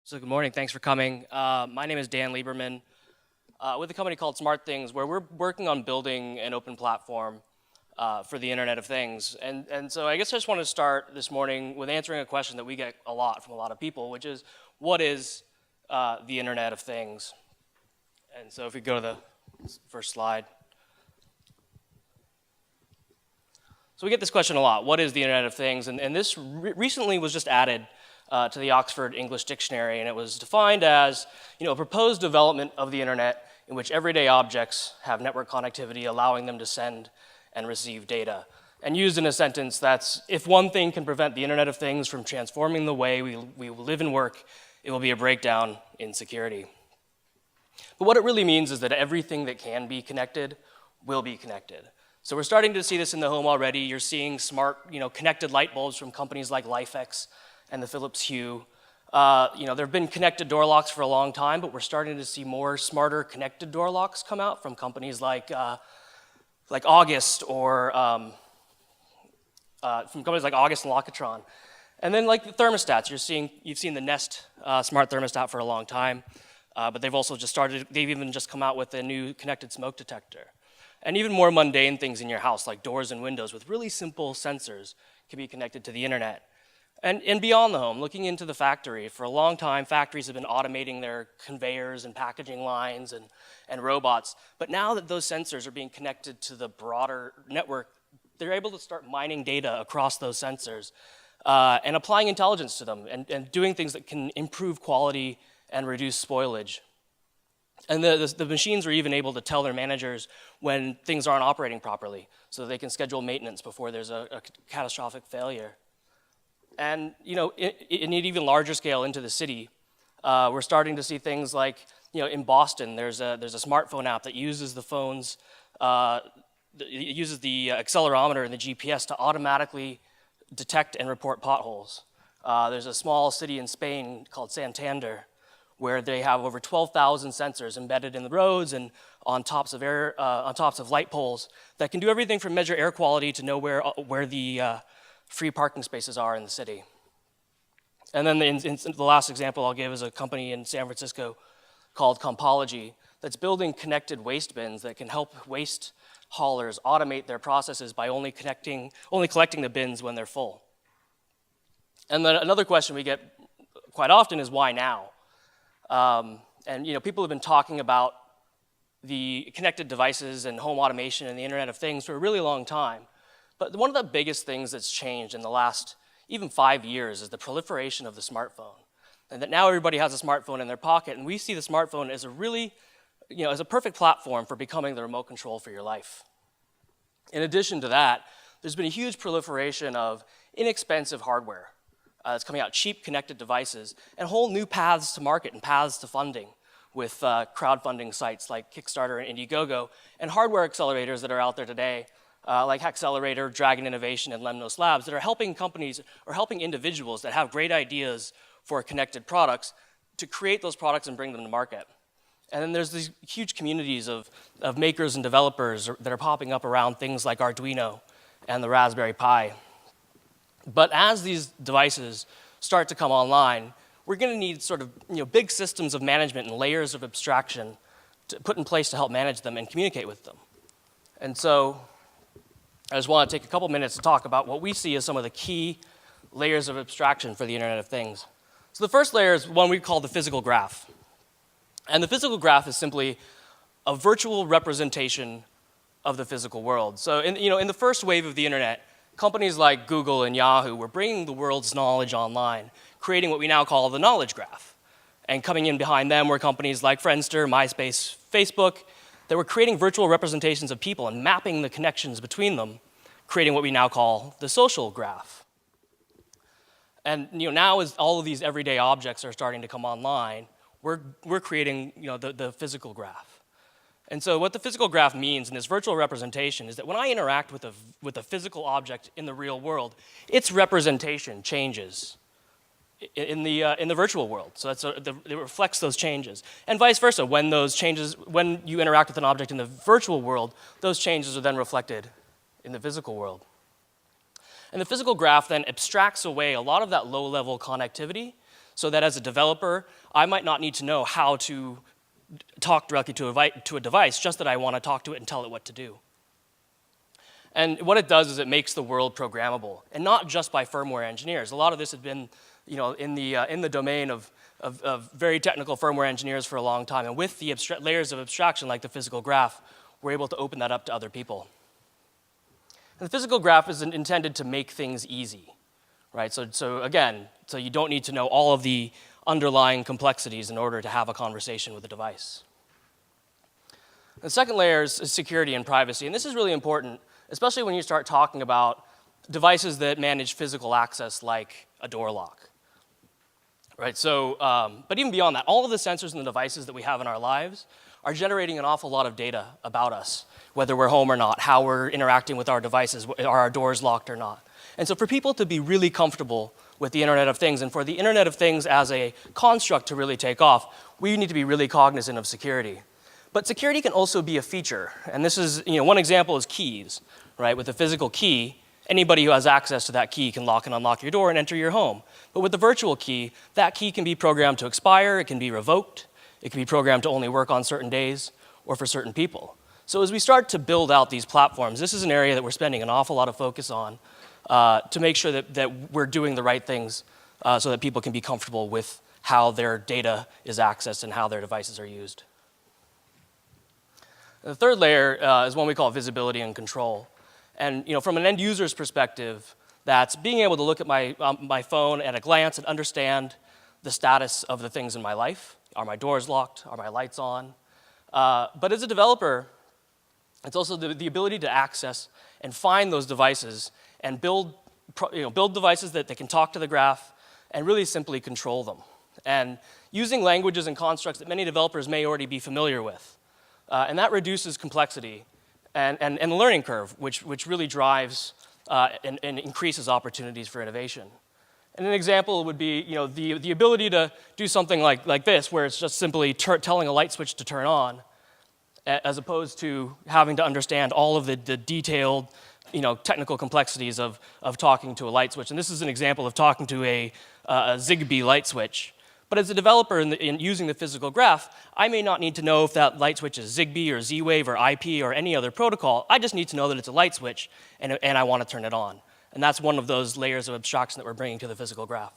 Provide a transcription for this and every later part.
So good morning, thanks for coming. My name is Dan Lieberman with a company called SmartThings, where we're working on building an open platform for the Internet of Things. And so I guess I just want to start this morning with answering a question that we get a lot from a lot of people, which is, what is the Internet of Things? And so if we go to the first slide. So we get this question a lot, what is the Internet of Things? And this recently was just added to the Oxford English Dictionary, and it was defined as, a proposed development of the internet in which everyday objects have network connectivity, allowing them to send and receive data. And used in a sentence that's, if one thing can prevent the Internet of Things from transforming the way we live and work, it will be a breakdown in security. But what it really means is that everything that can be connected will be connected. So we're starting to see this in the home already. You're seeing smart, connected light bulbs from companies like Lifex and the Philips Hue. There have been connected door locks for a long time, but we're starting to see more smarter connected door locks come out from companies like August or from companies like August and Locatron. And then like the thermostats, you've seen the Nest smart thermostat for a long time, but they've even just come out with a new connected smoke detector. And even more mundane things in your house, like doors and windows with really simple sensors, can be connected to the internet. And beyond the home, looking into the factory, for a long time, factories have been automating their conveyors and packaging lines and robots. But now that those sensors are being connected to the broader network, they're able to start mining data across those sensors and applying intelligence to them and doing things that can improve quality and reduce spoilage. And the machines are even able to tell their managers when things aren't operating properly, so they can schedule maintenance before there's a catastrophic failure. And in an even larger scale into the city, we're starting to see things like, in Boston, there's a smartphone app that uses the phones, uses the accelerometer and the GPS to automatically detect and report potholes. There's a small city in Spain called Santander, where they have over 12,000 sensors embedded in the roads and on tops of light poles that can do everything from measure air quality to know where the free parking spaces are in the city. And then the last example I'll give is a company in San Francisco called Compology that's building connected waste bins that can help waste haulers automate their processes by only collecting the bins when they're full. And then another question we get quite often is, why now? People have been talking about the connected devices and home automation and the Internet of Things for a really long time. But one of the biggest things that's changed in the last even 5 years is the proliferation of the smartphone. And that now everybody has a smartphone in their pocket, and we see the smartphone as as a perfect platform for becoming the remote control for your life. In addition to that, there's been a huge proliferation of inexpensive hardware that's coming out, cheap connected devices, and whole new paths to market and paths to funding with crowdfunding sites like Kickstarter and Indiegogo, and hardware accelerators that are out there today, like Accelerator, Dragon Innovation, and Lemnos Labs, that are helping companies or helping individuals that have great ideas for connected products to create those products and bring them to market. And then there's these huge communities of makers and developers that are popping up around things like Arduino and the Raspberry Pi. But as these devices start to come online, we're going to need sort of big systems of management and layers of abstraction to put in place to help manage them and communicate with them. And so I just want to take a couple minutes to talk about what we see as some of the key layers of abstraction for the Internet of Things. So the first layer is one we call the physical graph. And the physical graph is simply a virtual representation of the physical world. So in the first wave of the Internet, companies like Google and Yahoo were bringing the world's knowledge online, creating what we now call the knowledge graph. And coming in behind them were companies like Friendster, MySpace, Facebook, that were creating virtual representations of people and mapping the connections between them, creating what we now call the social graph. And now as all of these everyday objects are starting to come online, we're creating the physical graph. And so what the physical graph means in this virtual representation is that when I interact with a physical object in the real world, its representation changes in the virtual world. So it reflects those changes. And vice versa, when you interact with an object in the virtual world, those changes are then reflected in the physical world. And the physical graph then abstracts away a lot of that low-level connectivity so that as a developer, I might not need to know how to talk directly to a device, just that I want to talk to it and tell it what to do. And what it does is it makes the world programmable, and not just by firmware engineers. A lot of this has been, in the domain of very technical firmware engineers for a long time. And with the layers of abstraction, like the physical graph, we're able to open that up to other people. And the physical graph is intended to make things easy, right? So again, you don't need to know all of the underlying complexities in order to have a conversation with a device. The second layer is security and privacy, and this is really important, especially when you start talking about devices that manage physical access like a door lock. Right, but even beyond that, all of the sensors and the devices that we have in our lives are generating an awful lot of data about us, whether we're home or not, how we're interacting with our devices, are our doors locked or not. And so for people to be really comfortable with the Internet of Things, and for the Internet of Things as a construct to really take off, we need to be really cognizant of security. But security can also be a feature, and this is, one example is keys, right? With a physical key, anybody who has access to that key can lock and unlock your door and enter your home. But with the virtual key, that key can be programmed to expire, it can be revoked, it can be programmed to only work on certain days or for certain people. So as we start to build out these platforms, this is an area that we're spending an awful lot of focus on to make sure that we're doing the right things so that people can be comfortable with how their data is accessed and how their devices are used. The third layer is one we call visibility and control. And from an end user's perspective, that's being able to look at my phone at a glance and understand the status of the things in my life. Are my doors locked? Are my lights on? But as a developer, it's also the ability to access and find those devices and build devices that can talk to the graph and really simply control them. And using languages and constructs that many developers may already be familiar with. And that reduces complexity and the learning curve, which really drives and increases opportunities for innovation. And an example would be the ability to do something like this, where it's just simply telling a light switch to turn on, as opposed to having to understand all of the detailed technical complexities of talking to a light switch. And this is an example of talking to a Zigbee light switch. But as a developer in using the physical graph, I may not need to know if that light switch is Zigbee or Z-Wave or IP or any other protocol. I just need to know that it's a light switch and I want to turn it on. And that's one of those layers of abstraction that we're bringing to the physical graph.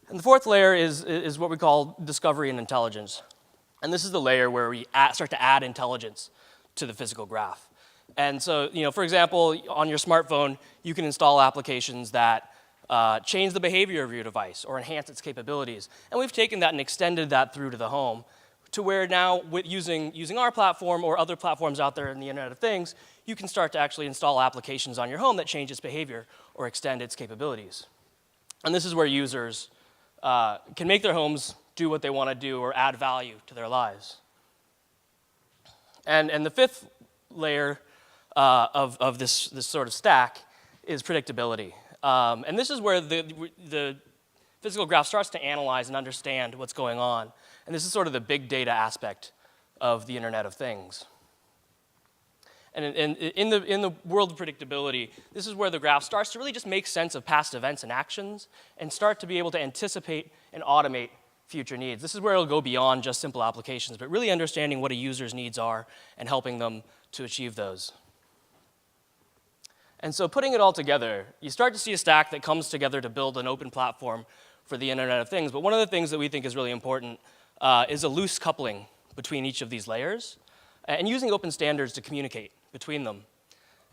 And the fourth layer is what we call discovery and intelligence. And this is the layer where we start to add intelligence to the physical graph. And so, for example, on your smartphone, you can install applications that change the behavior of your device or enhance its capabilities. And we've taken that and extended that through to the home to where now, using our platform or other platforms out there in the Internet of Things, you can start to actually install applications on your home that change its behavior or extend its capabilities. And this is where users can make their homes do what they want to do or add value to their lives. And the fifth layer of this sort of stack is predictability. And this is where the physical graph starts to analyze and understand what's going on. And this is sort of the big data aspect of the Internet of Things. And in the world of predictability, this is where the graph starts to really just make sense of past events and actions and start to be able to anticipate and automate future needs. This is where it'll go beyond just simple applications, but really understanding what a user's needs are and helping them to achieve those. And so putting it all together, you start to see a stack that comes together to build an open platform for the Internet of Things. But one of the things that we think is really important is a loose coupling between each of these layers and using open standards to communicate between them.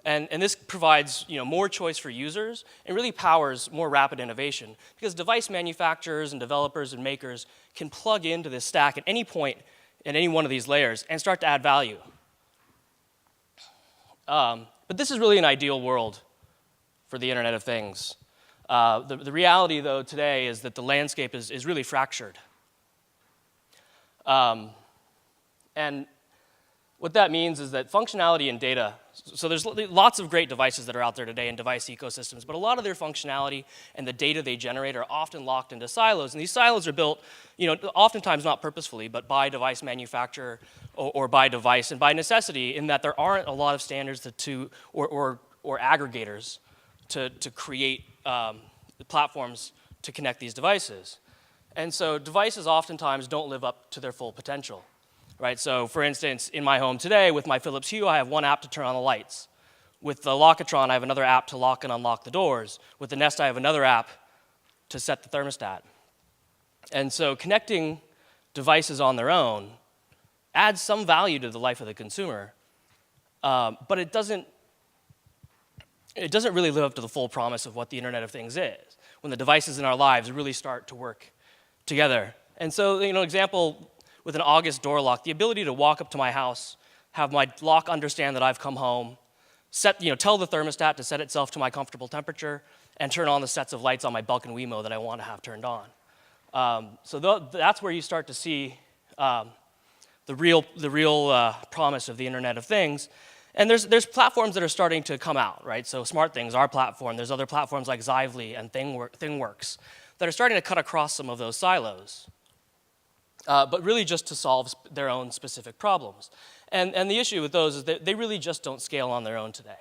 And this provides more choice for users and really powers more rapid innovation because device manufacturers and developers and makers can plug into this stack at any point in any one of these layers and start to add value. But this is really an ideal world for the Internet of Things. The reality, though, today is that the landscape is really fractured. And what that means is that functionality and data, so there's lots of great devices that are out there today in device ecosystems, but a lot of their functionality and the data they generate are often locked into silos. And these silos are built, oftentimes not purposefully, but by device manufacturer or by device and by necessity, in that there aren't a lot of standards or aggregators to create platforms to connect these devices. And so devices oftentimes don't live up to their full potential, right? So for instance, in my home today with my Philips Hue, I have one app to turn on the lights. With the Lockatron, I have another app to lock and unlock the doors. With the Nest, I have another app to set the thermostat. And so connecting devices on their own adds some value to the life of the consumer, but it doesn't really live up to the full promise of what the Internet of Things is, when the devices in our lives really start to work together. And so, example, with an August door lock, the ability to walk up to my house, have my lock understand that I've come home, tell the thermostat to set itself to my comfortable temperature, and turn on the sets of lights on my Belkin Wemo that I want to have turned on. That's where you start to see the real promise of the Internet of Things. And there's platforms that are starting to come out, right? So SmartThings, our platform. There's other platforms like Xively and ThingWorks that are starting to cut across some of those silos, but really just to solve their own specific problems. And the issue with those is that they really just don't scale on their own today.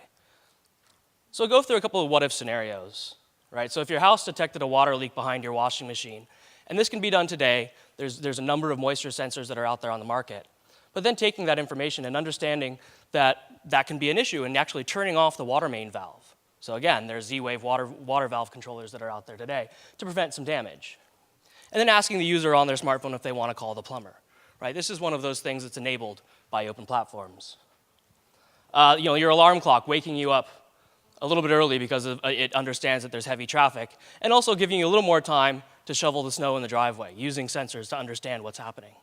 So I'll go through a couple of what-if scenarios, right? So if your house detected a water leak behind your washing machine, and this can be done today, there's a number of moisture sensors that are out there on the market. But then taking that information and understanding that that can be an issue and actually turning off the water main valve. So again, there's Z-Wave water valve controllers that are out there today to prevent some damage. And then asking the user on their smartphone if they want to call the plumber, right? This is one of those things that's enabled by open platforms. Your alarm clock waking you up a little bit early because it understands that there's heavy traffic, and also giving you a little more time to shovel the snow in the driveway, using sensors to understand what's happening.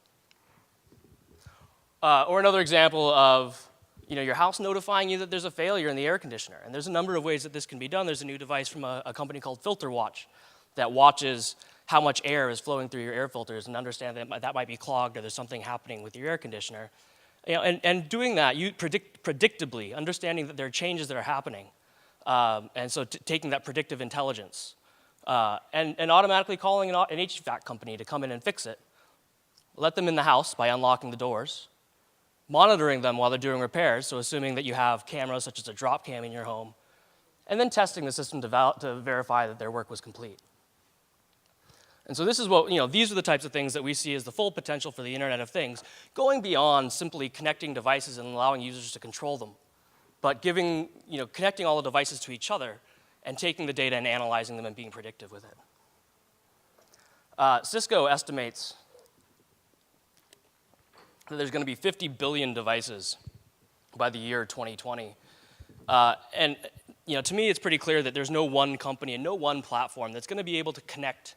Or another example of your house notifying you that there's a failure in the air conditioner. And there's a number of ways that this can be done. There's a new device from a company called Filter Watch that watches how much air is flowing through your air filters and understand that might be clogged or there's something happening with your air conditioner. And doing that, you predictably, understanding that there are changes that are happening. And so taking that predictive intelligence and automatically calling an HVAC company to come in and fix it. Let them in the house by unlocking the doors, monitoring them while they're doing repairs, so assuming that you have cameras such as a drop cam in your home, and then testing the system to verify that their work was complete. And so this is what, these are the types of things that we see as the full potential for the Internet of Things, going beyond simply connecting devices and allowing users to control them, but connecting all the devices to each other and taking the data and analyzing them and being predictive with it. Cisco estimates that there's going to be 50 billion devices by the year 2020. And to me, it's pretty clear that there's no one company and no one platform that's going to be able to connect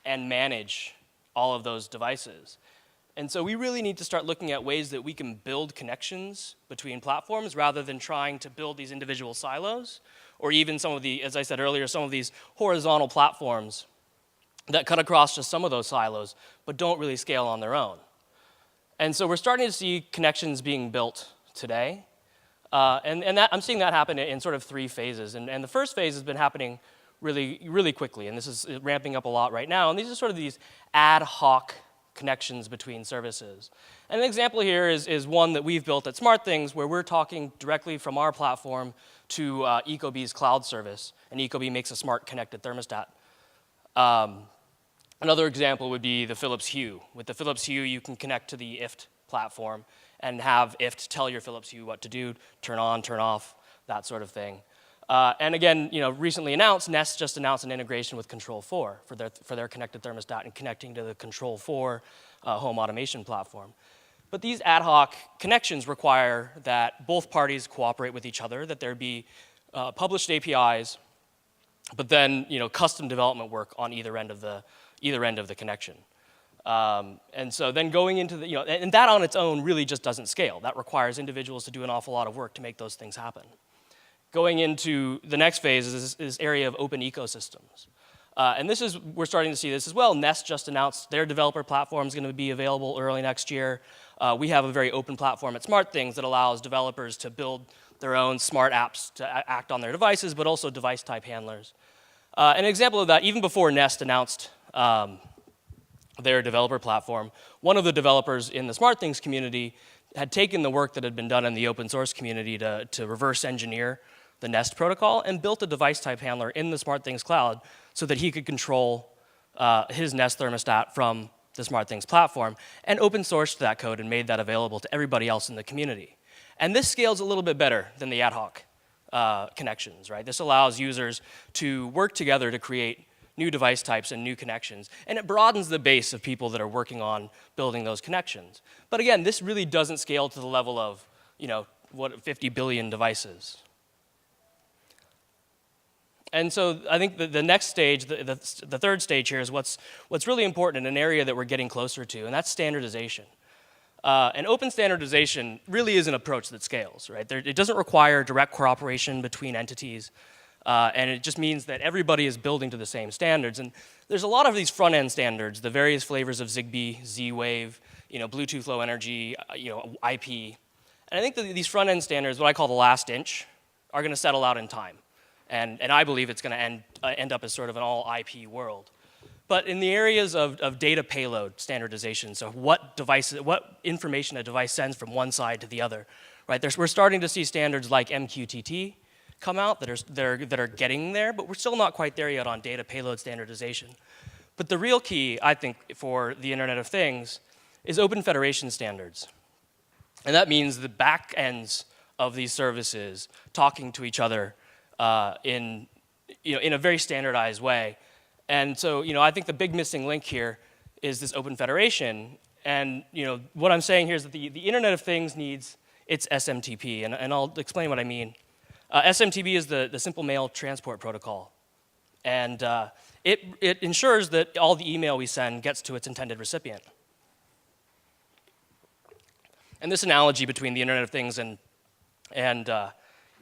and manage all of those devices. And so we really need to start looking at ways that we can build connections between platforms rather than trying to build these individual silos, or even some of the, as I said earlier, some of these horizontal platforms that cut across just some of those silos, but don't really scale on their own. And so we're starting to see connections being built today. And I'm seeing that happen in sort of three phases. And the first phase has been happening really, really quickly, and this is ramping up a lot right now. And these are sort of these ad hoc connections between services. And an example here is one that we've built at SmartThings, where we're talking directly from our platform to Ecobee's cloud service, and Ecobee makes a smart connected thermostat. Another example would be the Philips Hue. With the Philips Hue, you can connect to the IFT platform and have IFT tell your Philips Hue what to do, turn on, turn off, that sort of thing. And again, recently announced, Nest just announced an integration with Control4 for their connected thermostat and connecting to the Control4 home automation platform. But these ad hoc connections require that both parties cooperate with each other, that there be published APIs, but then custom development work on either end of the connection. And so then going into the, and that on its own really just doesn't scale. That requires individuals to do an awful lot of work to make those things happen. Going into the next phase is this area of open ecosystems. And we're starting to see this as well. Nest just announced their developer platform is going to be available early next year. We have a very open platform at SmartThings that allows developers to build their own smart apps to act on their devices, but also device type handlers. An example of that, even before Nest announced their developer platform, one of the developers in the SmartThings community had taken the work that had been done in the open source community to reverse engineer the Nest protocol and built a device type handler in the SmartThings cloud so that he could control his Nest thermostat from the SmartThings platform and open sourced that code and made that available to everybody else in the community. And this scales a little bit better than the ad hoc connections, right? This allows users to work together to create new device types and new connections, and it broadens the base of people that are working on building those connections. But again, this really doesn't scale to the level of, 50 billion devices. And so I think the next stage, the third stage here is what's really important in an area that we're getting closer to, and that's standardization. And open standardization really is an approach that scales, right? It doesn't require direct cooperation between entities, and it just means that everybody is building to the same standards. And there's a lot of these front-end standards, the various flavors of Zigbee, Z-Wave, Bluetooth Low Energy, IP. And I think that these front-end standards, what I call the last inch, are going to settle out in time. And I believe it's going to end up as sort of an all IP world. But in the areas of data payload standardization, so what information a device sends from one side to the other, right? We're starting to see standards like MQTT come out that are getting there, but we're still not quite there yet on data payload standardization. But the real key, I think, for the Internet of Things is open federation standards. And that means the back ends of these services talking to each other in a very standardized way. And so, I think the big missing link here is this open federation. And, what I'm saying here is that the Internet of Things needs its SMTP, and I'll explain what I mean. SMTP is the Simple Mail Transport Protocol. And it ensures that all the email we send gets to its intended recipient. And this analogy between the Internet of Things and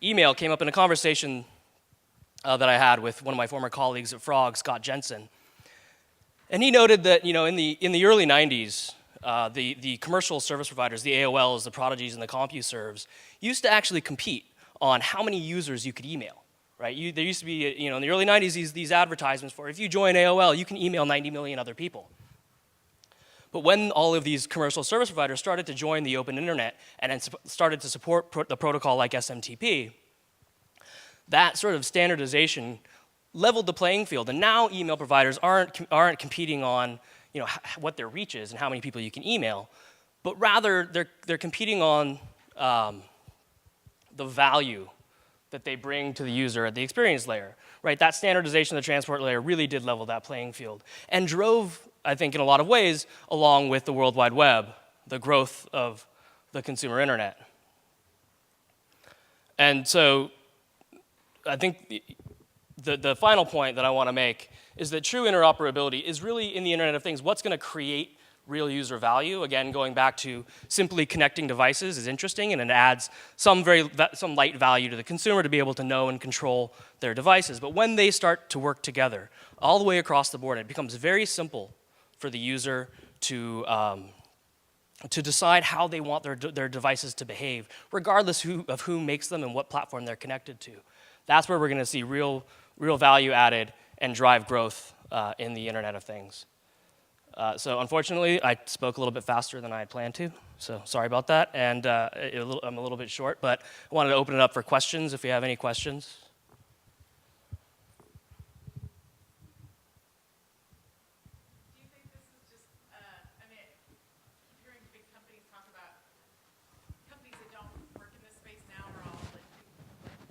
email came up in a conversation that I had with one of my former colleagues at Frog, Scott Jensen. And he noted that, in the early 90s, the commercial service providers, the AOLs, the Prodigies, and the CompuServes, used to actually compete on how many users you could email, right? There used to be, in the early 90s, these advertisements for, if you join AOL, you can email 90 million other people. But when all of these commercial service providers started to join the open internet and then started to support the protocol like SMTP, that sort of standardization leveled the playing field. And now email providers aren't competing on what their reach is and how many people you can email, but rather they're competing on the value that they bring to the user at the experience layer, right? That standardization of the transport layer really did level that playing field and drove, I think, in a lot of ways, along with the World Wide Web, the growth of the consumer internet. And so I think the final point that I want to make is that true interoperability is really, in the Internet of Things, what's going to create real user value. Again, going back to simply connecting devices is interesting, and it adds some light value to the consumer to be able to know and control their devices. But when they start to work together all the way across the board, it becomes very simple for the user to decide how they want their devices to behave, regardless of who makes them and what platform they're connected to. That's where we're going to see real value added and drive growth in the Internet of Things. So unfortunately, I spoke a little bit faster than I had planned to, so sorry about that. And I'm a little bit short, but I wanted to open it up for questions if you have any questions. Do you think this is just, I mean, hearing big companies talk about companies that don't work in this space now are all like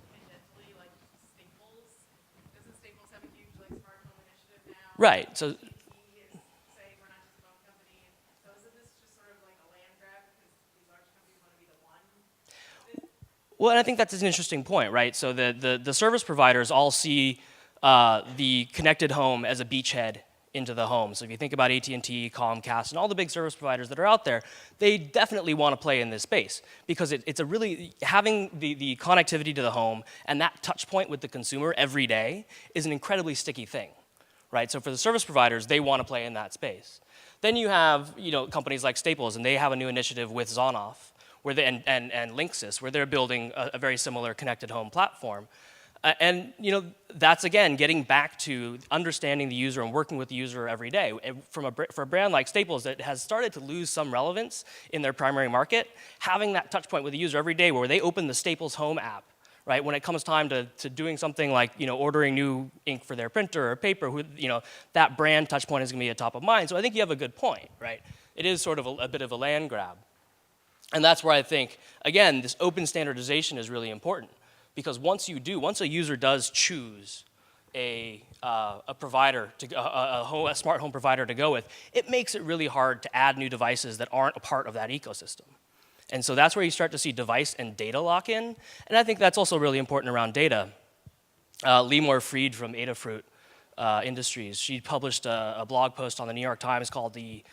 tangentially like Staples. Doesn't Staples have a huge like smart home initiative now? Right. So. Well, and I think that's an interesting point, right? So the service providers all see the connected home as a beachhead into the home. So if you think about AT&T, Comcast, and all the big service providers that are out there, they definitely want to play in this space because it's a really, having the connectivity to the home and that touch point with the consumer every day is an incredibly sticky thing, right? So for the service providers, they want to play in that space. Then you have companies like Staples, and they have a new initiative with Zonoff, where and Linksys, where they're building a very similar connected home platform. And that's, again, getting back to understanding the user and working with the user every day. For a brand like Staples that has started to lose some relevance in their primary market, having that touch point with the user every day where they open the Staples Home app, right? When it comes time to doing something like, ordering new ink for their printer or paper, that brand touch point is going to be at top of mind. So I think you have a good point, right? It is sort of a bit of a land grab. And that's where I think, again, this open standardization is really important. Because once a user does choose a provider, a smart home provider to go with, it makes it really hard to add new devices that aren't a part of that ecosystem. And so that's where you start to see device and data lock in. And I think that's also really important around data. Lee Fried from Adafruit Industries, she published a blog post on the New York Times called the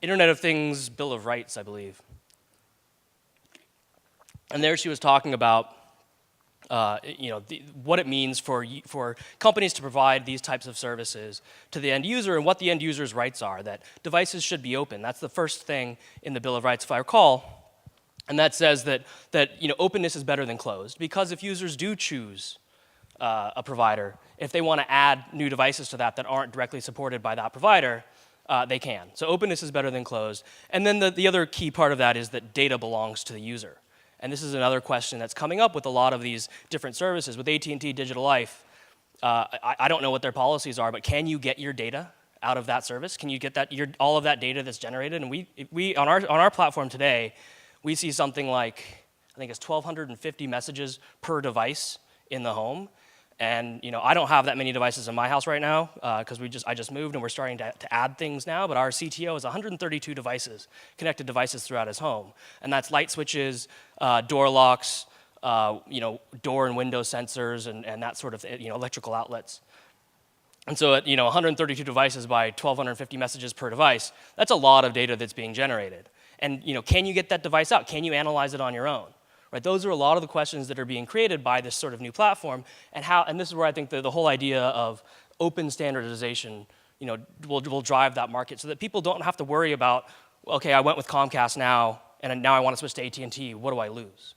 Internet of Things Bill of Rights, I believe. And there she was talking about what it means for companies to provide these types of services to the end user and what the end user's rights are, that devices should be open. That's the first thing in the Bill of Rights, if I recall. And that says that openness is better than closed, because if users do choose a provider, if they want to add new devices to that aren't directly supported by that provider, they can. So openness is better than closed. And then the other key part of that is that data belongs to the user. And this is another question that's coming up with a lot of these different services. With AT&T Digital Life, I don't know what their policies are, but can you get your data out of that service? Can you get all of that data that's generated? And we on our platform today, we see something like, I think it's 1,250 messages per device in the home. And I don't have that many devices in my house right now because I just moved and we're starting to add things now. But our CTO has 132 devices, connected devices throughout his home, and that's light switches, door locks, door and window sensors, and that sort of electrical outlets. And so at 132 devices by 1,250 messages per device, that's a lot of data that's being generated. And can you get that device out? Can you analyze it on your own? Right, those are a lot of the questions that are being created by this sort of new platform, and this is where I think the whole idea of open standardization, will drive that market, so that people don't have to worry about, okay, I went with Comcast now, and now I want to switch to AT&T. What do I lose?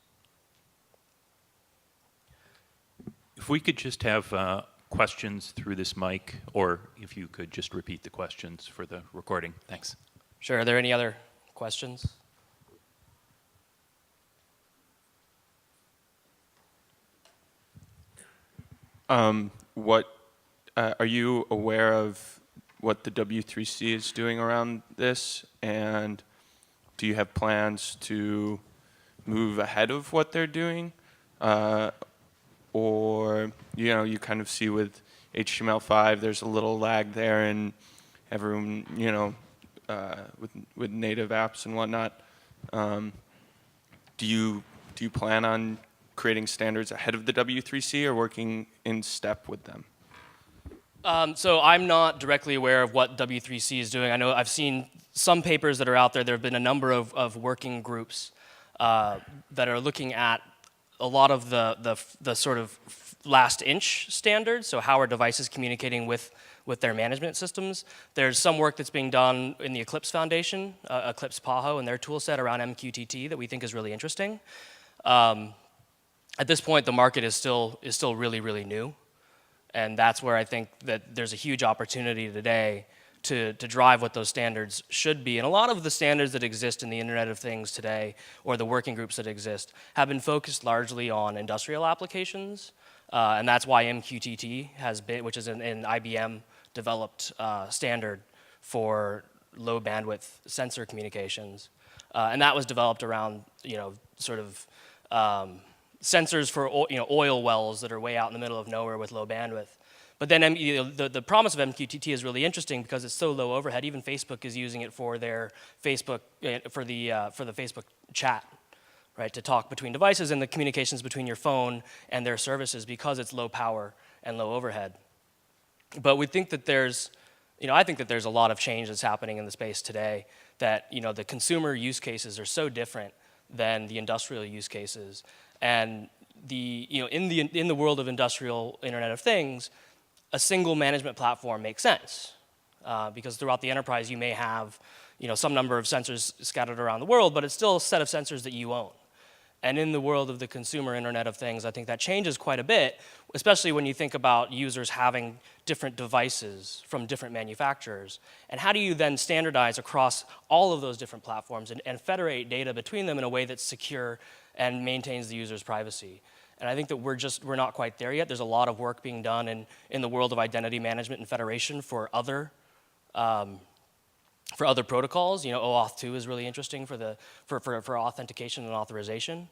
If we could just have questions through this mic, or if you could just repeat the questions for the recording. Thanks. Sure. Are there any other questions? Are you aware of what the W3C is doing around this, and do you have plans to move ahead of what they're doing, or you kind of see with HTML5 there's a little lag there, and everyone with native apps and whatnot, do you plan on creating standards ahead of the W3C or working in step with them? So I'm not directly aware of what W3C is doing. I know I've seen some papers that are out there. There have been a number of working groups that are looking at a lot of the sort of last inch standards, so how are devices communicating with their management systems. There's some work that's being done in the Eclipse Foundation, Eclipse PAHO, and their tool set around MQTT that we think is really interesting. At this point, the market is still really, really new. And that's where I think that there's a huge opportunity today to drive what those standards should be. And a lot of the standards that exist in the Internet of Things today, or the working groups that exist, have been focused largely on industrial applications. And that's why MQTT has been, which is an IBM developed standard for low bandwidth sensor communications. And that was developed around, sort of sensors for oil wells that are way out in the middle of nowhere with low bandwidth. But then the promise of MQTT is really interesting because it's so low overhead. Even Facebook is using it for their Facebook for the Facebook chat, right, to talk between devices and the communications between your phone and their services, because it's low power and low overhead. But we think that I think that there's a lot of change that's happening in the space today. That the consumer use cases are so different than the industrial use cases. And in the world of industrial Internet of Things, a single management platform makes sense because throughout the enterprise you may have some number of sensors scattered around the world, but it's still a set of sensors that you own. And in the world of the consumer Internet of Things, I think that changes quite a bit, especially when you think about users having different devices from different manufacturers. And how do you then standardize across all of those different platforms and federate data between them in a way that's secure and maintains the user's privacy? And I think that we're not quite there yet. There's a lot of work being done in the world of identity management and federation for other protocols. You know, OAuth 2 is really interesting for authentication and authorization.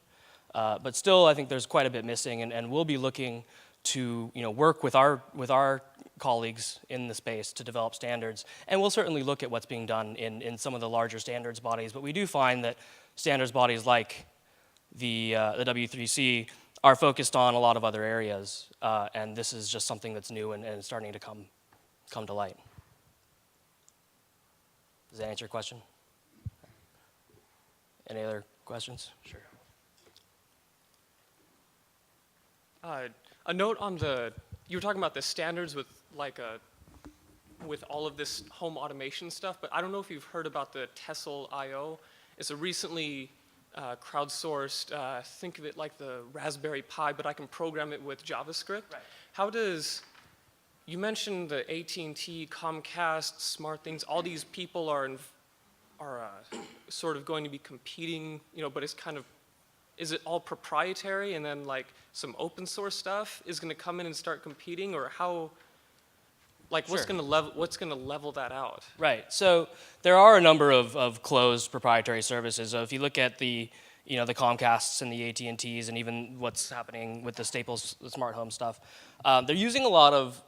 But still, I think there's quite a bit missing, and we'll be looking to work with our colleagues in the space to develop standards. And we'll certainly look at what's being done in some of the larger standards bodies. But we do find that standards bodies like the W3C are focused on a lot of other areas, and this is just something that's new and starting to come to light. Does that answer your question? Any other questions? Sure. A note on you were talking about the standards with with all of this home automation stuff, but I don't know if you've heard about the Tessel.io. It's a recently crowdsourced, think of it like the Raspberry Pi, but I can program it with JavaScript. Right. How does, you mentioned the AT&T, Comcast, SmartThings, all these people are sort of going to be competing, but it's kind of, is it all proprietary and then like some open source stuff is going to come in and start competing, or how, like Sure. what's going to level that out? Right. So there are a number of closed proprietary services. So if you look at the the Comcasts and the AT&Ts and even what's happening with the Staples the smart home stuff, they're using a lot of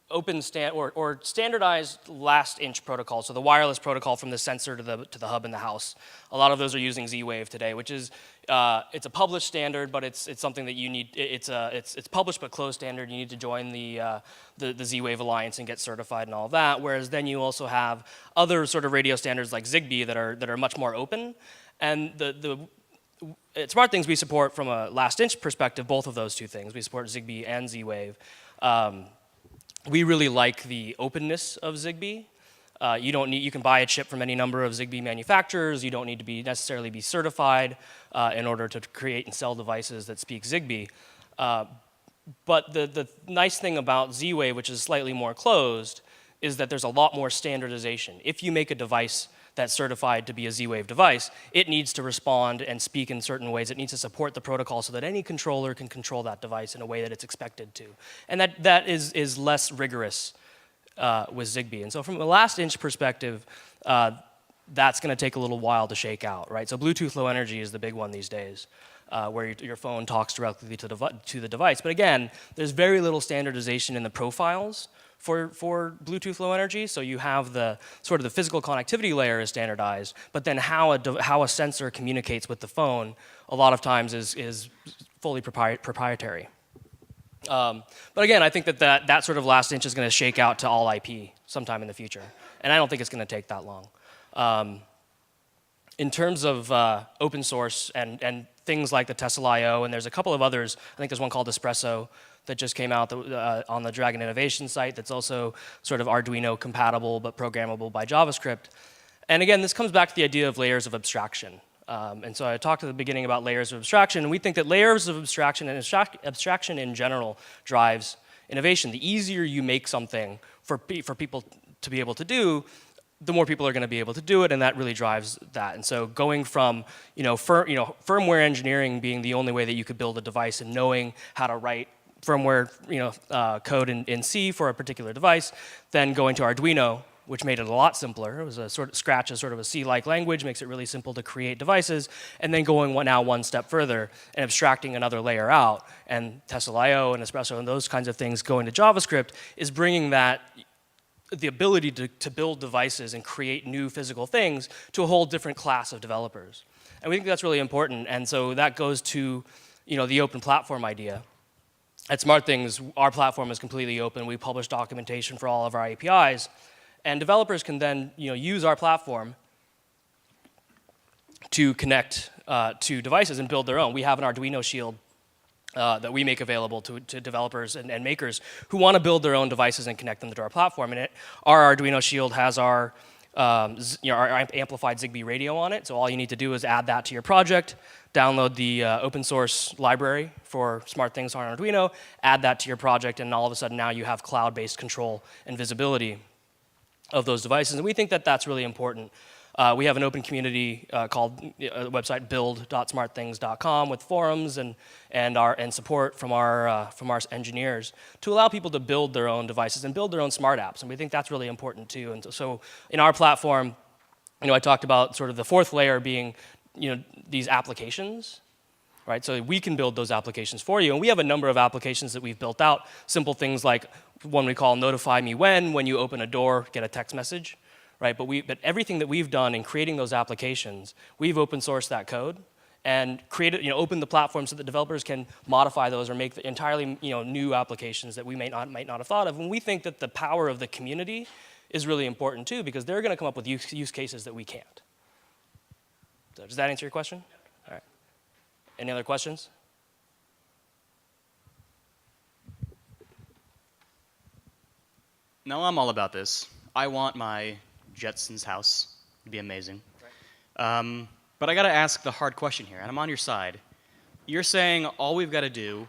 open or standardized last inch protocol. So the wireless protocol from the sensor to the hub in the house. A lot of those are using Z-Wave today, which is it's a published standard, but it's something that you need. It's published but closed standard. You need to join the Z-Wave Alliance and get certified and all of that. Whereas then you also have other sort of radio standards like Zigbee that are much more open. And at SmartThings we support from a last inch perspective both of those two things. We support Zigbee and Z-Wave. We really like the openness of Zigbee. You can buy a chip from any number of Zigbee manufacturers. You don't need to necessarily be certified in order to create and sell devices that speak Zigbee. But the nice thing about Z-Wave, which is slightly more closed, is that there's a lot more standardization. If you make a device that's certified to be a Z-Wave device, it needs to respond and speak in certain ways. It needs to support the protocol so that any controller can control that device in a way that it's expected to. And that is less rigorous with Zigbee. And so from a last inch perspective, that's going to take a little while to shake out, right? So Bluetooth Low Energy is the big one these days, where your phone talks directly to the device. But again, there's very little standardization in the profiles for Bluetooth Low Energy. So you have the sort of the physical connectivity layer is standardized, but then how a sensor communicates with the phone a lot of times is fully proprietary. But again, I think that sort of last inch is going to shake out to all IP sometime in the future, and I don't think it's going to take that long. In terms of open source and things like the Tessel.io, and there's a couple of others. I think there's one called Espresso that just came out on the Dragon Innovation site that's also sort of Arduino compatible but programmable by JavaScript. And again, this comes back to the idea of layers of abstraction. And so I talked at the beginning about layers of abstraction, and we think that layers of abstraction and abstraction in general drives innovation. The easier you make something for people to be able to do, the more people are going to be able to do it, and that really drives that. And so going from firmware engineering being the only way that you could build a device and knowing how to write firmware code in C for a particular device, then going to Arduino, which made it a lot simpler. It was a Scratch is sort of a C-like language, makes it really simple to create devices, and then going now one step further and abstracting another layer out, and Tessel.io and Espresso and those kinds of things going to JavaScript is bringing the ability to build devices and create new physical things to a whole different class of developers. And we think that's really important, and so that goes to the open platform idea. At SmartThings, our platform is completely open. We publish documentation for all of our APIs, and developers can then use our platform to connect to devices and build their own. We have an Arduino Shield that we make available to developers and makers who want to build their own devices and connect them to our platform. And our Arduino Shield has our amplified Zigbee radio on it. So all you need to do is add that to your project, download the open source library for SmartThings on Arduino, add that to your project, and all of a sudden now you have cloud-based control and visibility of those devices. And we think that that's really important. We have an open community called website build.smartthings.com with forums and support from our engineers to allow people to build their own devices and build their own smart apps. And we think that's really important too. And so in our platform, I talked about sort of the fourth layer being, these applications. Right, so we can build those applications for you. And we have a number of applications that we've built out. Simple things like one we call notify me when you open a door, get a text message. Right, but everything that we've done in creating those applications, we've open sourced that code and created, opened the platform so that developers can modify those or make the entirely new applications that we might not have thought of. And we think that the power of the community is really important too, because they're going to come up with use cases that we can't. So does that answer your question? All right. Any other questions? No, I'm all about this. I want my Jetsons house. It'd be amazing. Right. But I got to ask the hard question here, and I'm on your side. You're saying all we've got to do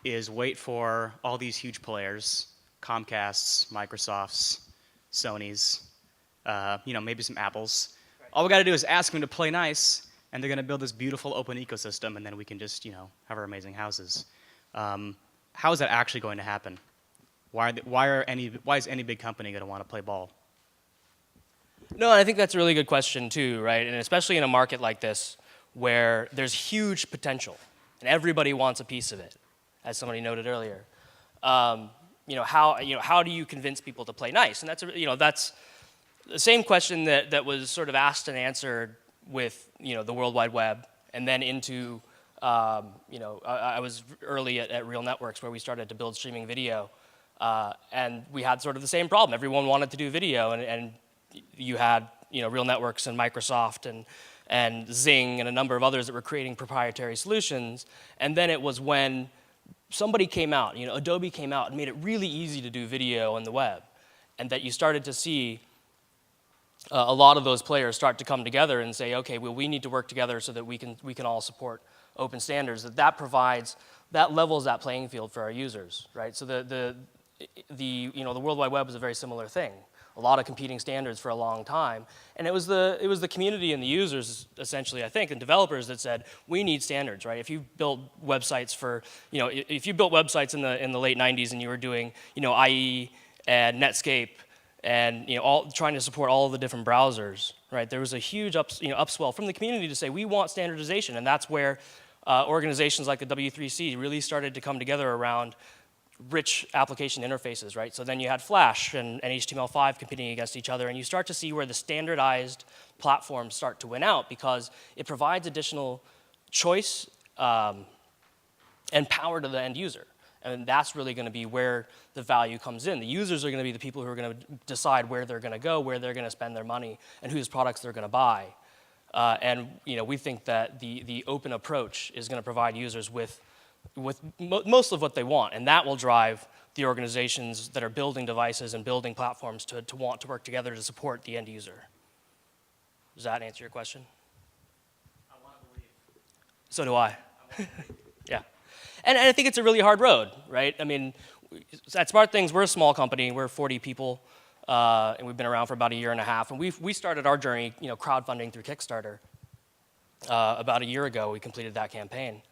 is wait for all these huge players, Comcasts, Microsofts, Sonys, maybe some Apples. Right. All we got to do is ask them to play nice, and they're going to build this beautiful open ecosystem, and then we can just, have our amazing houses. How is that actually going to happen? Why is any big company going to want to play ball? No, I think that's a really good question too, right? And especially in a market like this, where there's huge potential, and everybody wants a piece of it, as somebody noted earlier. How do you convince people to play nice? And that's the same question that was sort of asked and answered with the World Wide Web, and then into I was early at Real Networks where we started to build streaming video, and we had sort of the same problem. Everyone wanted to do video, and you had Real Networks and Microsoft and Zing and a number of others that were creating proprietary solutions. And then it was when somebody came out, Adobe came out and made it really easy to do video on the web, and that you started to see a lot of those players start to come together and say, okay, well, we need to work together so that we can all support open standards. That levels that playing field for our users, right? So the World Wide Web was a very similar thing. A lot of competing standards for a long time, and it was the community and the users essentially, I think, and developers that said we need standards, right? If you built websites if you built websites in the late '90s and you were doing IE and Netscape and all trying to support all of the different browsers, right? There was a huge upswell from the community to say we want standardization, and that's where organizations like the W3C really started to come together around rich application interfaces, right? So then you had Flash and HTML5 competing against each other, and you start to see where the standardized platforms start to win out because it provides additional choice and power to the end user. And that's really going to be where the value comes in. The users are going to be the people who are going to decide where they're going to go, where they're going to spend their money, and whose products they're going to buy. And we think that the open approach is going to provide users with most of what they want, and that will drive the organizations that are building devices and building platforms to want to work together to support the end user. Does that answer your question? I want to believe. So do I. Yeah. And I think it's a really hard road, right? I mean, at SmartThings, we're a small company. We're 40 people, and we've been around for about a year and a half. And we started our journey, crowdfunding through Kickstarter. About a year ago, we completed that campaign.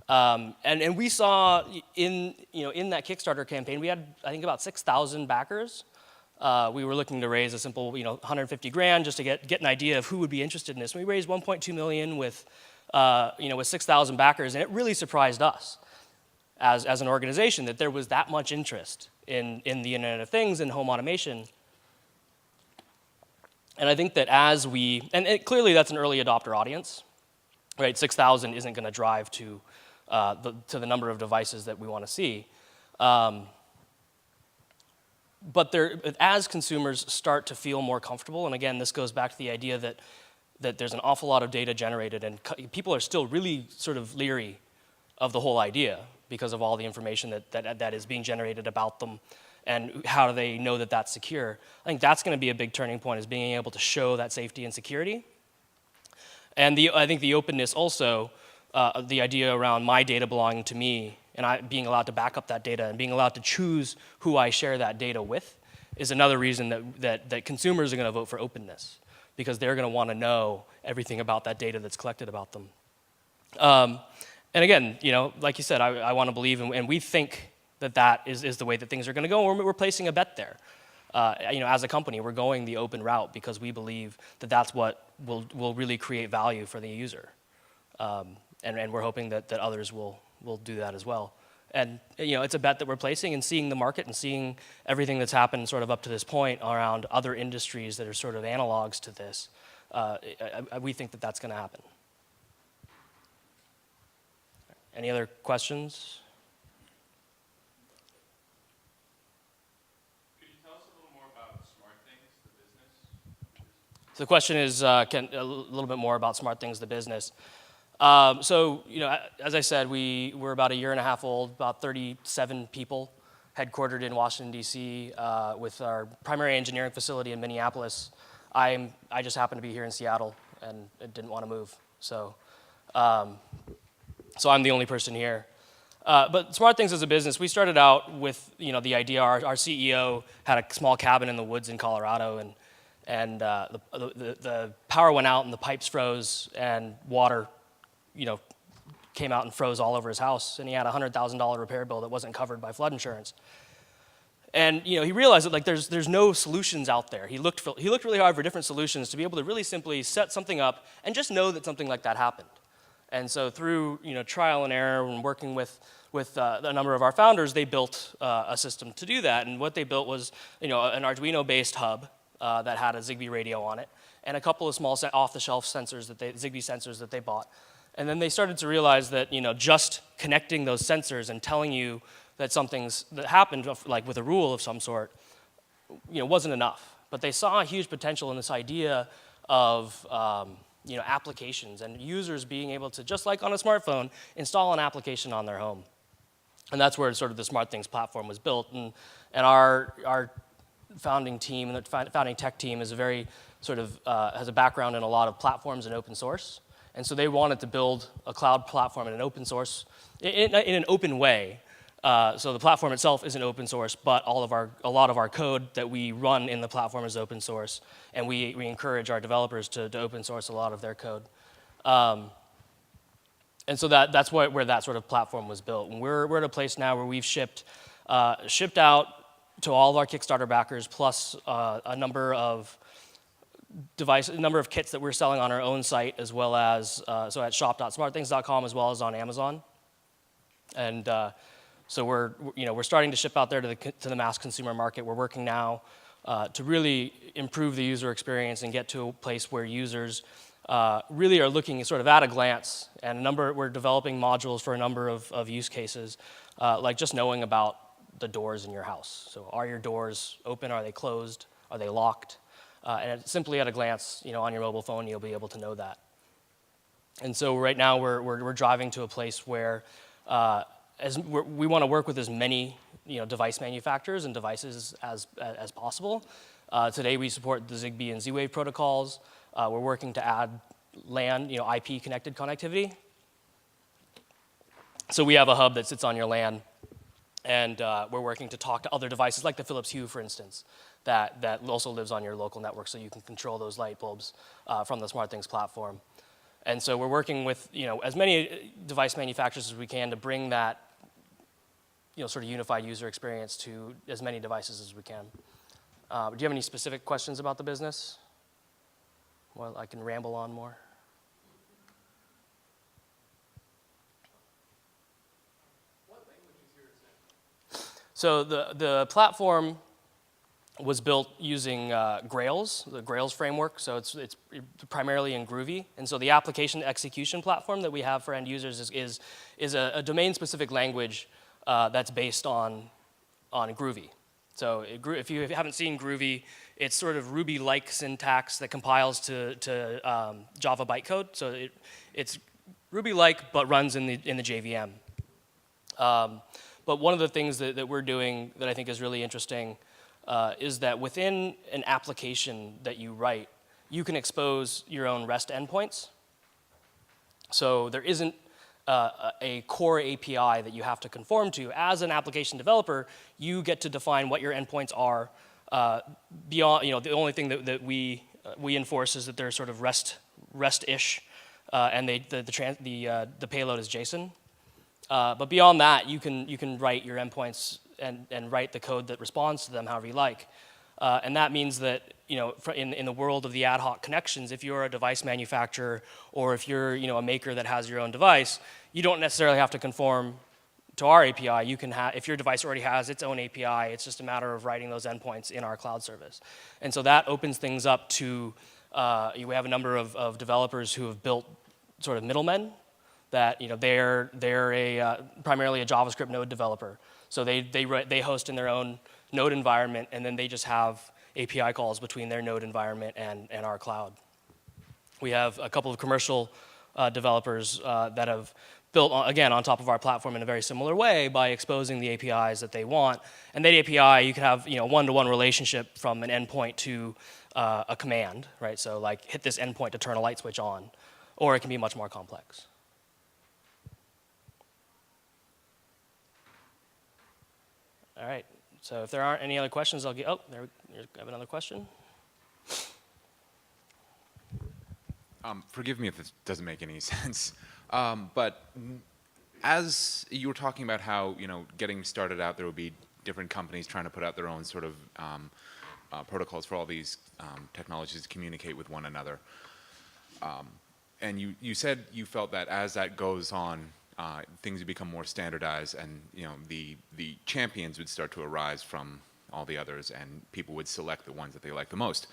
And we saw in that Kickstarter campaign, we had, I think, about 6,000 backers. We were looking to raise a simple, 150 grand just to get an idea of who would be interested in this. And we raised 1.2 million with 6,000 backers, and it really surprised us as an organization that there was that much interest in the Internet of Things and home automation. And I think that clearly that's an early adopter audience, right? 6,000 isn't going to drive to the number of devices that we want to see. But as consumers start to feel more comfortable, and again, this goes back to the idea that there's an awful lot of data generated, and people are still really sort of leery of the whole idea because of all the information that is being generated about them, and how do they know that that's secure. I think that's going to be a big turning point, is being able to show that safety and security. And I think the openness also, the idea around my data belonging to me, and I being allowed to back up that data and being allowed to choose who I share that data with, is another reason that consumers are going to vote for openness. because they're going to want to know everything about that data that's collected about them. And again, like you said, I want to believe, and we think that is the way that things are going to go. We're placing a bet there. As a company, we're going the open route because we believe that that's what will really create value for the user. And we're hoping that others will do that as well. And it's a bet that we're placing, and seeing the market and seeing everything that's happened sort of up to this point around other industries that are sort of analogs to this. We think that that's going to happen. Any other questions? Could you tell us a little more about SmartThings, the business? So the question is a little bit more about SmartThings, the business. As I said, we're about a year and a half old, about 37 people, headquartered in Washington, D.C., with our primary engineering facility in Minneapolis. I just happen to be here in Seattle and didn't want to move. So I'm the only person here. But SmartThings as a business, we started out with the idea. Our CEO had a small cabin in the woods in Colorado, and the power went out and the pipes froze and water came out and froze all over his house, and he had a $100,000 repair bill that wasn't covered by flood insurance. And he realized that there's no solutions out there. He looked really hard for different solutions to be able to really simply set something up and just know that something like that happened. And so through trial and error and working with a number of our founders, they built a system to do that. And what they built was an Arduino-based hub that had a Zigbee radio on it and a couple of small off-the-shelf sensors Zigbee sensors that they bought. And then they started to realize that just connecting those sensors and telling you that that happened, like with a rule of some sort, wasn't enough. But they saw a huge potential in this idea of applications and users being able to, just like on a smartphone, install an application on their home. And that's where sort of the SmartThings platform was built. And our founding team, and the founding tech team, is a very sort of has a background in a lot of platforms and open source. And so they wanted to build a cloud platform in an open source, in an open way. So the platform itself isn't open source, but a lot of our code that we run in the platform is open source, and we encourage our developers to open source a lot of their code. And so that's where that sort of platform was built. And we're at a place now where we've shipped out to all of our Kickstarter backers, plus a number of kits that we're selling on our own site, as well as so at shop.smartthings.com, as well as on Amazon. And so we're starting to ship out there to the mass consumer market. We're working now to really improve the user experience and get to a place where users really are looking sort of at a glance. And we're developing modules for a number of use cases, like just knowing about the doors in your house. So are your doors open? Are they closed? Are they locked? And simply at a glance, on your mobile phone, you'll be able to know that. And so right now we're driving to a place where we want to work with as many device manufacturers and devices as possible. Today we support the Zigbee and Z-Wave protocols. We're working to add LAN, IP connected connectivity. So we have a hub that sits on your LAN, and we're working to talk to other devices like the Philips Hue, for instance, that also lives on your local network, so you can control those light bulbs from the SmartThings platform. And so we're working with as many device manufacturers as we can to bring that sort of unified user experience to as many devices as we can. Do you have any specific questions about the business? Well, I can ramble on more. What language is yours in? So the platform was built using Grails, the Grails framework. So it's primarily in Groovy. And so the application execution platform that we have for end users is a domain-specific language that's based on Groovy. So if you haven't seen Groovy, it's sort of Ruby-like syntax that compiles to Java bytecode. So it's Ruby-like, but runs in the JVM. But one of the things that we're doing that I think is really interesting is that within an application that you write, you can expose your own REST endpoints. So there isn't a core API that you have to conform to. As an application developer, you get to define what your endpoints are beyond, the only thing that we we enforce is that they're sort of REST-ish, and the payload is JSON. But beyond that, you can write your endpoints and write the code that responds to them however you like. And that means that, in the world of the ad hoc connections, if you're a device manufacturer or if you're, a maker that has your own device, you don't necessarily have to conform to our API. You can if your device already has its own API, it's just a matter of writing those endpoints in our cloud service. And so that opens things up to, we have a number of developers who have built sort of middlemen that, they're primarily a JavaScript Node developer. So they host in their own Node environment, and then they just have API calls between their Node environment and our cloud. We have a couple of commercial developers that have built, again, on top of our platform in a very similar way by exposing the APIs that they want. And that API, you can have one-to-one relationship from an endpoint to a command, right? So like hit this endpoint to turn a light switch on, or it can be much more complex. All right, so if there aren't any other questions, I'll get, I have another question. Forgive me if this doesn't make any sense, but as you were talking about how, getting started out, there would be different companies trying to put out their own sort of protocols for all these technologies to communicate with one another. And you said you felt that as that goes on, things would become more standardized, and the champions would start to arise from all the others, and people would select the ones that they like the most.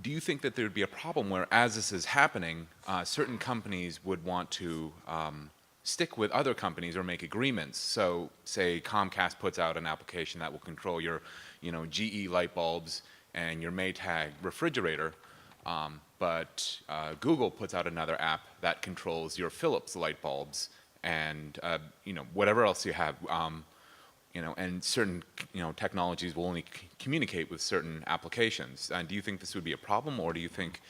Do you think that there would be a problem where, as this is happening, certain companies would want to stick with other companies or make agreements? So, say Comcast puts out an application that will control your, GE light bulbs and your Maytag refrigerator, but Google puts out another app that controls your Philips light bulbs and whatever else you have. And certain technologies will only communicate with certain applications. And do you think this would be a problem, or do you think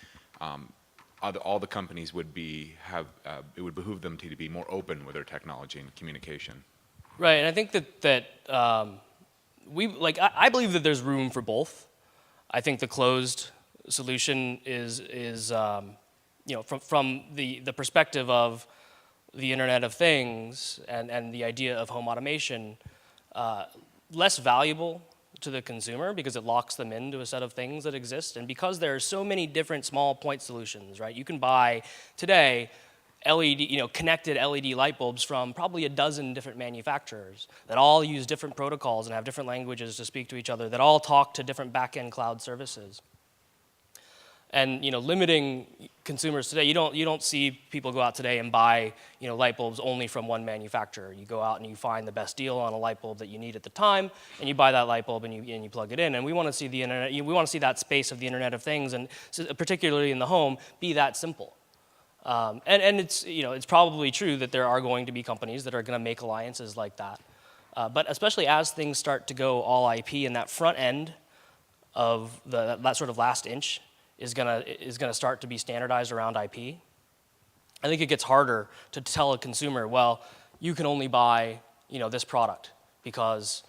all the companies would it would behoove them to be more open with their technology and communication? Right, and I think that I believe that there's room for both. I think the closed solution is from the perspective of the Internet of Things and the idea of home automation, less valuable to the consumer because it locks them into a set of things that exist, and because there are so many different small point solutions, right? You can buy today connected LED light bulbs from probably a dozen different manufacturers that all use different protocols and have different languages to speak to each other, that all talk to different back-end cloud services. And limiting consumers today, you don't see people go out today and buy light bulbs only from one manufacturer. You go out and you find the best deal on a light bulb that you need at the time, and you buy that light bulb and you plug it in. And we want to see the internet. We want to see that space of the Internet of Things, and particularly in the home, be that simple. And it's probably true that there are going to be companies that are going to make alliances like that. But especially as things start to go all IP, and that front end of that sort of last inch is gonna start to be standardized around IP. I think it gets harder to tell a consumer, well, you can only buy this product because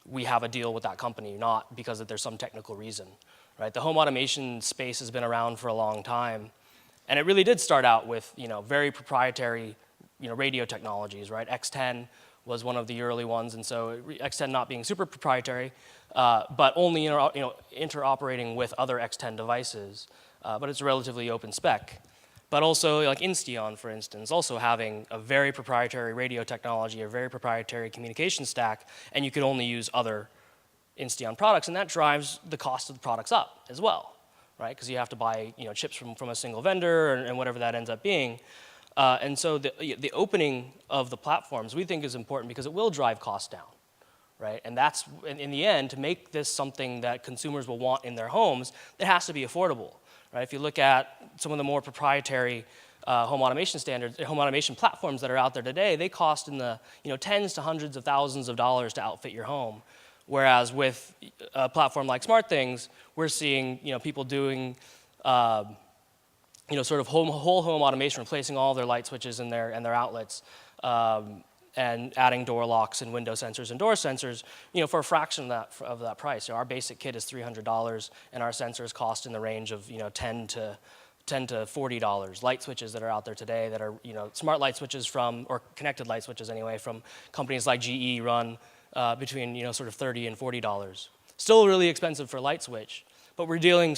we have a deal with that company, not because that there's some technical reason, right? The home automation space has been around for a long time, and it really did start out with very proprietary radio technologies, right? X10 was one of the early ones, and so X10 not being super proprietary, but only interoperating with other X10 devices, but it's a relatively open spec. But also like Insteon, for instance, also having a very proprietary radio technology, a very proprietary communication stack, and you could only use other Insteon products, and that drives the cost of the products up as well, right? Because you have to buy chips from a single vendor and whatever that ends up being. And so the opening of the platforms we think is important because it will drive costs down, right? And that's, in the end, to make this something that consumers will want in their homes, it has to be affordable, right? If you look at some of the more proprietary home automation standards, home automation platforms that are out there today, they cost in the tens to hundreds of thousands of dollars to outfit your home. Whereas with a platform like SmartThings, we're seeing people doing sort of whole home automation, replacing all their light switches and their outlets and adding door locks and window sensors and door sensors, for a fraction of that price. Our basic kit is $300, and our sensors cost in the range of $10 to $40. Light switches that are out there today that are smart light switches or connected light switches anyway, from companies like GE run between sort of $30 and $40. Still really expensive for a light switch, but we're dealing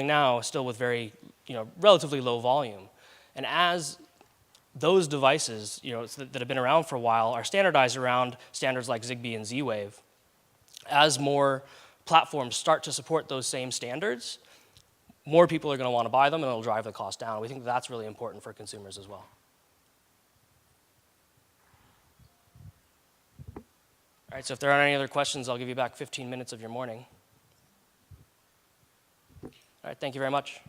now still with very relatively low volume, and as those devices, that have been around for a while are standardized around standards like Zigbee and Z-Wave. As more platforms start to support those same standards, more people are going to want to buy them, and it'll drive the cost down. We think that's really important for consumers as well. All right, so if there aren't any other questions, I'll give you back 15 minutes of your morning. All right, thank you very much.